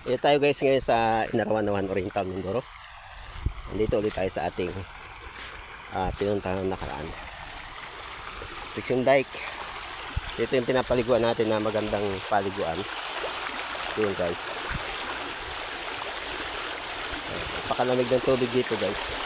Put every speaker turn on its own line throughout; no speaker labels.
Tayo guys ngayon sa Inarawan Oriental Mindoro. Nandito ulit tayo sa ating pinuntahan nakaraan. Fiction Dike. Ito yung pinapaliguan natin na magandang paliguan. Yun guys. Napakalamig ng tubig dito guys.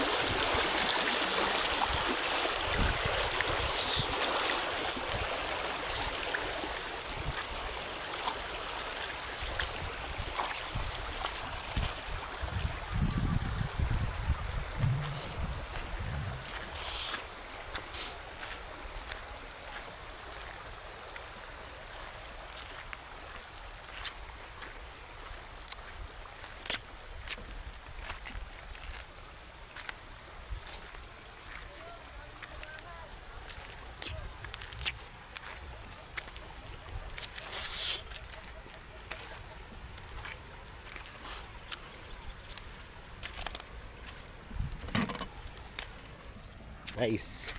Nice.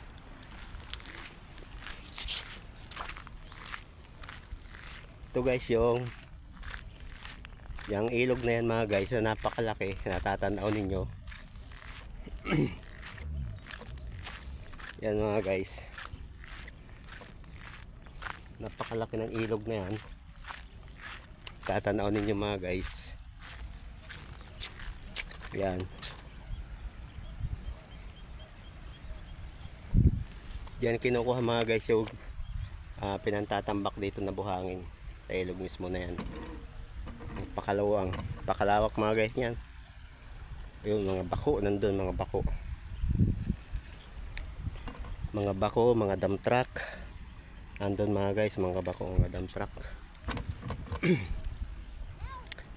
Ito guys yung ilog na yan mga guys na napakalaki, natatanaw ninyo. Yan mga guys, napakalaki ng ilog na yan, tatanaw ninyo mga guys. Yan. Diyan kinukuha mga guys yung pinantatambak dito na buhangin sa ilog mismo na yan. Pakalawak mga guys yan. Yung mga bako nandun, mga bako, mga dump truck nandun mga guys, mga bako, mga dump truck.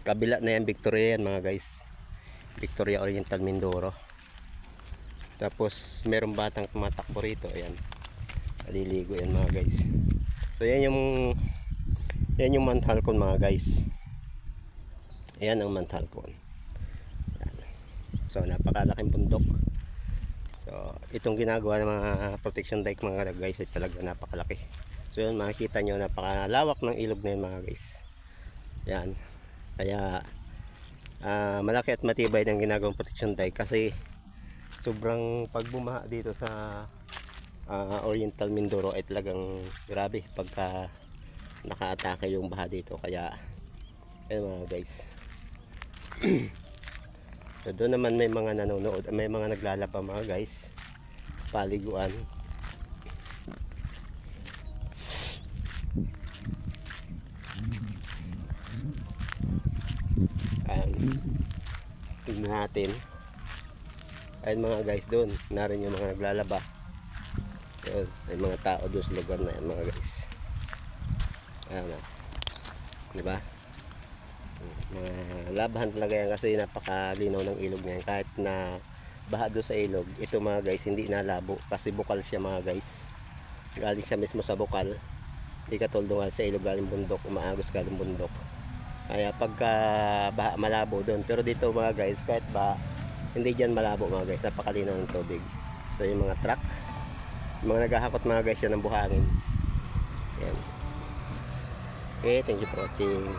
Kabila na yan Victoria yan mga guys, Victoria Oriental Mindoro. Tapos merong batang tumatakbo rito, ayan, naliligo yan mga guys. So yan yung Manthalcon mga guys. Ayan ang Manthalcon. So napakalaking bundok. So itong ginagawa ng mga protection dike mga guys ay talaga napakalaki. So yun, makikita nyo napakalawak ng ilog na yun mga guys. Yan. Kaya malaki at matibay ng ginagawang protection dike kasi sobrang pagbumaha dito sa Oriental Mindoro ay talagang grabe pagka nakaatake yung baha dito. Kaya ayun mga guys. So doon naman may mga nanonood, may mga naglalaba mga guys, paliguan. Tignan natin. Ayun mga guys, doon narin yung mga naglalaba. Ayun, may mga tao doon sa lugar na yan mga guys. Ayan na, diba? Mga labahan talaga yan kasi napakalinaw ng ilog na yan. Kahit na baha doon sa ilog, ito mga guys hindi nalabo kasi bukal siya mga guys. Galing siya mismo sa bukal, hindi katulad sa ilog galing bundok, umaagos galing bundok. Kaya pagka baha malabo doon, pero dito mga guys kahit baha hindi dyan malabo mga guys, napakalinaw ng tubig. So yung mga truck, yung mga naghahakot mga guys yan ng buhangin. Yan. Okay, thank you for watching.